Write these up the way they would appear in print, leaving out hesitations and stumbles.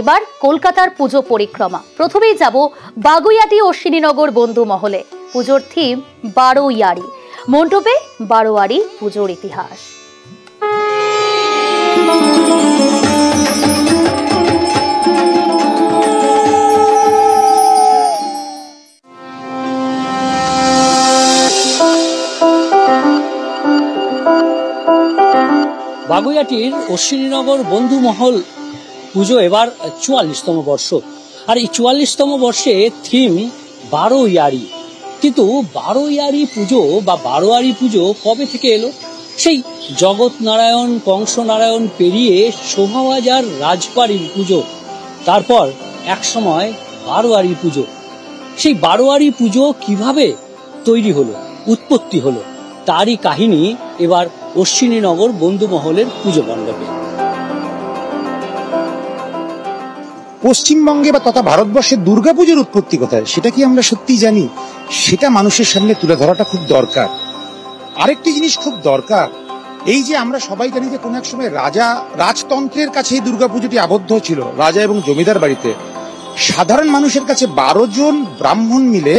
এবার কলকাতার পুজো পরিক্রমা। প্রথমেই যাব বাগুইআটি অশ্বিনীনগর বন্ধু মহলে। পুজোর থিম বারোয়ারি, মণ্ডপে বারোয়ারি পুজোর ইতিহাস। বাগুইআটির অশ্বিনীনগর বন্ধু মহল পুজো এবার ৪৪তম বর্ষ, আর এই ৪৪তম বর্ষে থিম বারোয়ারি। কিন্তু বারোয়ারি পুজো বা বারোয়ারি পুজো কবে থেকে এলো? সেই জগৎ নারায়ণ কংস নারায়ণ পেরিয়ে শোভাবাজার রাজবাড়ির পুজো, তারপর এক সময় বারোয়ারি পুজো। সেই বারোয়ারি পুজো কিভাবে তৈরি হলো, উৎপত্তি হলো, তারই কাহিনী এবার অশ্বিনীনগর বন্ধু মহলের পুজো মণ্ডপে। পশ্চিমবঙ্গে বা তথা ভারতবর্ষের দুর্গাপুজোর উৎপত্তি কোথায় সেটা কি আমরা সত্যি জানি? সেটা মানুষের সামনে তুলে ধরাটা খুব দরকার। আরেকটি জিনিস খুব দরকার, এই যে আমরা সবাই জানি যে কোন এক সময় রাজতন্ত্রের কাছে এই দুর্গাপুজোটি আবদ্ধ ছিল, রাজা এবং জমিদার বাড়িতে। সাধারণ মানুষের কাছে 12 জন ব্রাহ্মণ মিলে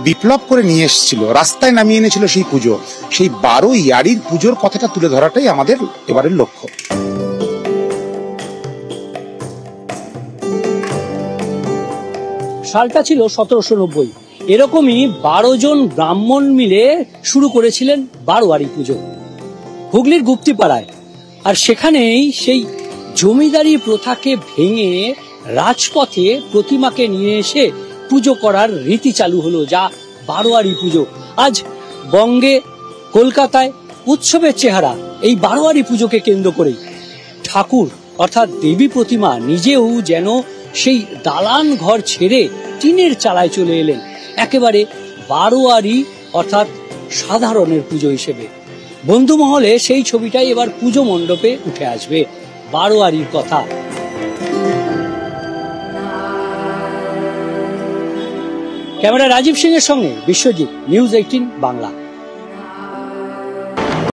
বিপ্লব করে নিয়ে এসেছিল, রাস্তায় নামিয়ে এনেছিল সেই পুজো। সেই বারোয়ারির পুজোর কথাটা তুলে ধরাটাই আমাদের এবারের লক্ষ্য। সালটা ছিল 1790। এরকমই 12 জন ব্রাহ্মণ মিলে শুরু করেছিলেন বারোয়ারি পুজো হুগলির গুপ্তিপাড়ায়। আর সেখানেই সেই জমিদারি প্রথাকে ভেঙে রাজপথে প্রতিমাকে নিয়ে এসে পুজো করার রীতি চালু হলো, যা বারোয়ারি পুজো। আজ বঙ্গে কলকাতায় উৎসবের চেহারা এই বারোয়ারি পুজোকে কেন্দ্র করেই। ঠাকুর অর্থাৎ দেবী প্রতিমা নিজেও যেন সেই দালান ঘর ছেড়ে টিনের চালায় চলে এলেন, একেবারে বারোয়ারি অর্থাৎ সাধারণের পুজো হিসেবে। বন্ধু মহলে সেই ছবিটাই এবার পুজো মণ্ডপে উঠে আসবে, বারোয়ারির কথা। ক্যামেরা রাজীব সিং এর সঙ্গে বিশ্বজিৎ, নিউজ 18 বাংলা।